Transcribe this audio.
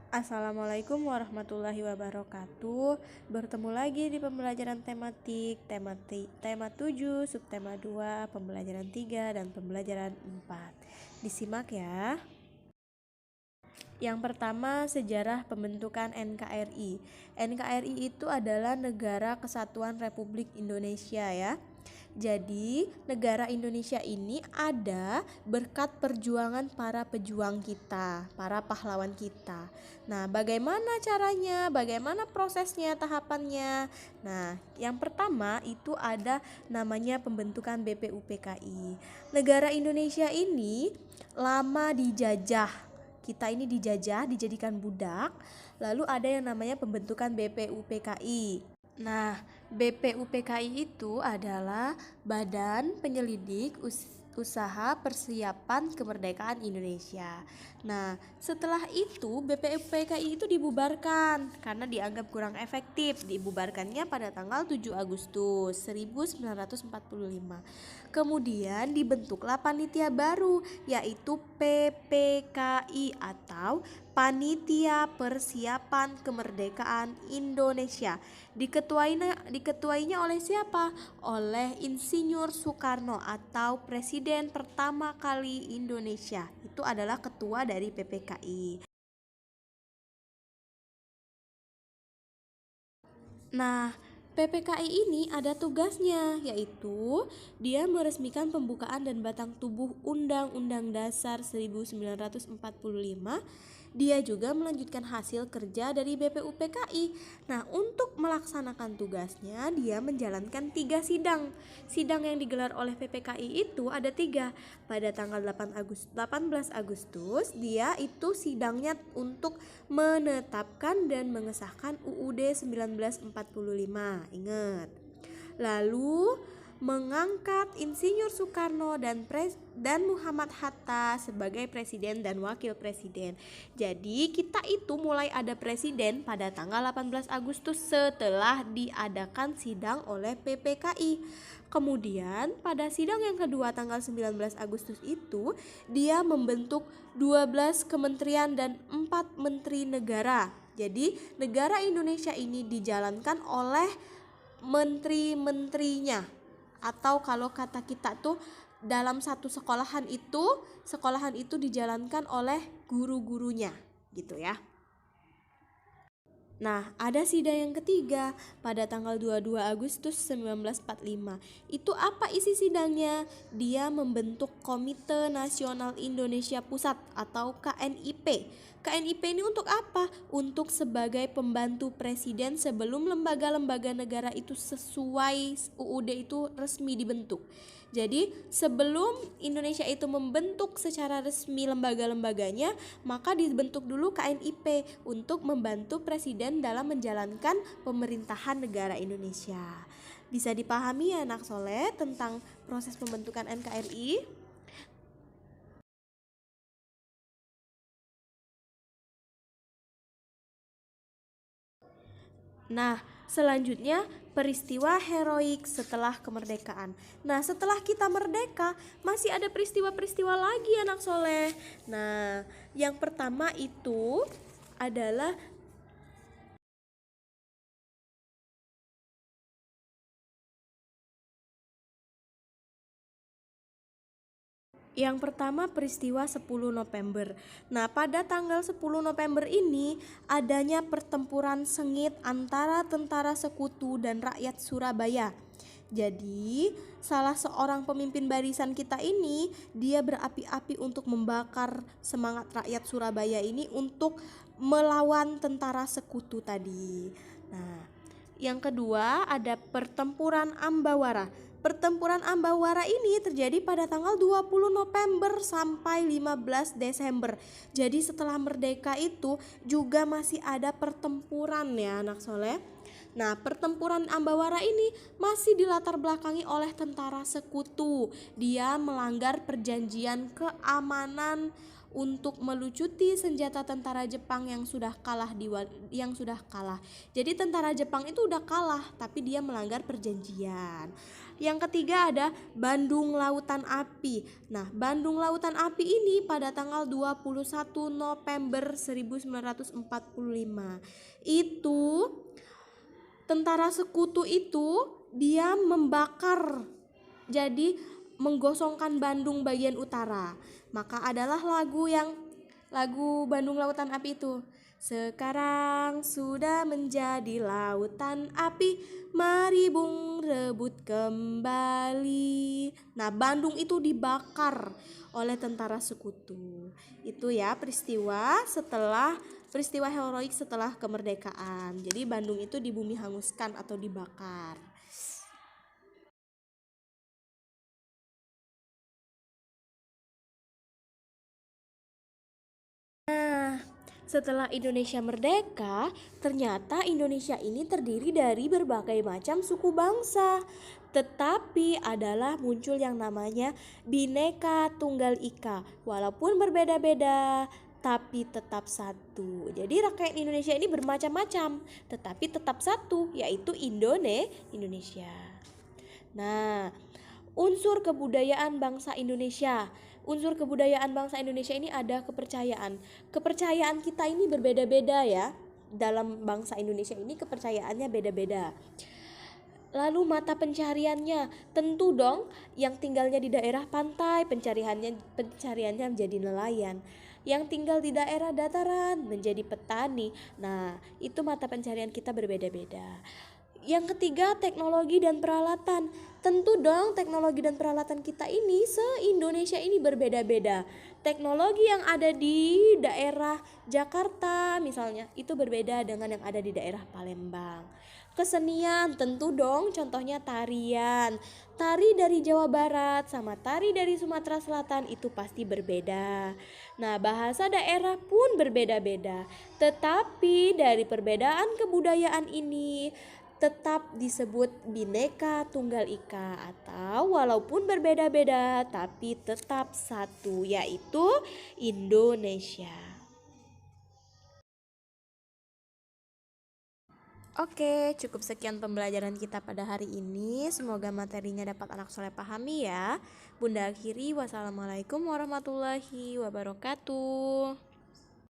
Assalamualaikum warahmatullahi wabarakatuh. Bertemu lagi di pembelajaran tematik, tema 7, subtema 2, pembelajaran 3, dan pembelajaran 4. Disimak ya. Yang pertama, sejarah pembentukan NKRI. NKRI itu adalah Negara Kesatuan Republik Indonesia ya. Jadi, negara Indonesia ini ada berkat perjuangan para pejuang kita, para pahlawan kita. Nah, bagaimana caranya? Bagaimana prosesnya, tahapannya? Nah, yang pertama itu ada namanya pembentukan BPUPKI. Negara Indonesia ini lama dijajah. Kita ini dijajah, dijadikan budak. Lalu ada yang namanya pembentukan BPUPKI. Nah, BPUPKI itu adalah Badan Penyelidik Usaha Persiapan Kemerdekaan Indonesia. Nah, setelah itu BPUPKI itu dibubarkan karena dianggap kurang efektif. Dibubarkannya pada tanggal 7 Agustus 1945. Kemudian dibentuklah panitia baru, yaitu PPKI atau Panitia Persiapan Kemerdekaan Indonesia. Diketuainya oleh siapa? Oleh Insinyur Soekarno atau Presiden pertama kali Indonesia. Itu adalah ketua dari PPKI. Nah, PPKI ini ada tugasnya, yaitu dia meresmikan pembukaan dan batang tubuh Undang-Undang Dasar 1945. Dia juga melanjutkan hasil kerja dari BPUPKI. Nah, untuk melaksanakan tugasnya, dia menjalankan 3 sidang. Sidang yang digelar oleh PPKI itu ada 3. Pada tanggal 18 Agustus, dia itu sidangnya untuk menetapkan dan mengesahkan UUD 1945. Ingat. Lalu mengangkat Insinyur Soekarno dan Muhammad Hatta sebagai presiden dan wakil presiden. Jadi kita itu mulai ada presiden pada tanggal 18 Agustus setelah diadakan sidang oleh PPKI. Kemudian pada sidang yang kedua tanggal 19 Agustus itu dia membentuk 12 kementerian dan 4 menteri negara. Jadi negara Indonesia ini dijalankan oleh menteri-menterinya, atau kalau kata kita tuh dalam satu sekolahan itu dijalankan oleh guru-gurunya gitu ya. Nah, ada sidang yang ketiga pada tanggal 22 Agustus 1945. Itu apa isi sidangnya? Dia membentuk Komite Nasional Indonesia Pusat atau KNIP. KNIP ini untuk apa? Untuk sebagai pembantu presiden sebelum lembaga-lembaga negara itu sesuai UUD itu resmi dibentuk. Jadi sebelum Indonesia itu membentuk secara resmi lembaga-lembaganya, maka dibentuk dulu KNIP untuk membantu presiden dalam menjalankan pemerintahan negara Indonesia. Bisa dipahami ya anak soleh tentang proses pembentukan NKRI? Nah, selanjutnya peristiwa heroik setelah kemerdekaan. Nah, setelah kita merdeka, masih ada peristiwa-peristiwa lagi anak soleh. Nah, yang pertama itu adalah peristiwa 10 November. Nah, pada tanggal 10 November ini adanya pertempuran sengit antara tentara sekutu dan rakyat Surabaya. Jadi, salah seorang pemimpin barisan kita ini, dia berapi-api untuk membakar semangat rakyat Surabaya ini untuk melawan tentara sekutu tadi. Nah, yang kedua ada pertempuran Ambawara. Pertempuran Ambawara ini terjadi pada tanggal 20 November sampai 15 Desember. Jadi setelah merdeka itu juga masih ada pertempuran ya anak soleh. Nah, pertempuran Ambawara ini masih dilatar belakangi oleh tentara sekutu. Dia melanggar perjanjian keamanan untuk melucuti senjata tentara Jepang yang sudah kalah Jadi tentara Jepang itu udah kalah tapi dia melanggar perjanjian. Yang ketiga ada Bandung Lautan Api. Nah, Bandung Lautan Api ini pada tanggal 21 November 1945. Itu tentara sekutu itu dia membakar, jadi menggosongkan Bandung bagian utara. Maka adalah lagu Bandung Lautan Api itu. Sekarang sudah menjadi lautan api, mari bung rebut kembali. Nah, Bandung itu dibakar oleh tentara sekutu. Itu ya peristiwa heroik setelah kemerdekaan. Jadi Bandung itu dibumi hanguskan atau dibakar. Setelah Indonesia merdeka, ternyata Indonesia ini terdiri dari berbagai macam suku bangsa. Tetapi adalah muncul yang namanya Bhinneka Tunggal Ika. Walaupun berbeda-beda, tapi tetap satu. Jadi rakyat Indonesia ini bermacam-macam, tetapi tetap satu, yaitu Indonesia. Nah, unsur kebudayaan bangsa Indonesia. Unsur kebudayaan bangsa Indonesia ini ada kepercayaan. Kepercayaan kita ini berbeda-beda ya. Dalam bangsa Indonesia ini kepercayaannya beda-beda. Lalu mata pencariannya, tentu dong yang tinggalnya di daerah pantai pencariannya menjadi nelayan. Yang tinggal di daerah dataran menjadi petani. Nah, itu mata pencarian kita berbeda-beda. Yang ketiga, teknologi dan peralatan. Tentu dong teknologi dan peralatan kita ini se-Indonesia ini berbeda-beda. Teknologi yang ada di daerah Jakarta misalnya itu berbeda dengan yang ada di daerah Palembang. Kesenian tentu dong, contohnya tarian. Tari dari Jawa Barat sama tari dari Sumatera Selatan itu pasti berbeda. Nah, bahasa daerah pun berbeda-beda. Tetapi dari perbedaan kebudayaan ini tetap disebut Bhinneka Tunggal Ika, atau walaupun berbeda-beda tapi tetap satu, yaitu Indonesia. Oke, cukup sekian pembelajaran kita pada hari ini. Semoga materinya dapat anak soleh pahami ya. Bunda akhiri, wassalamualaikum warahmatullahi wabarakatuh.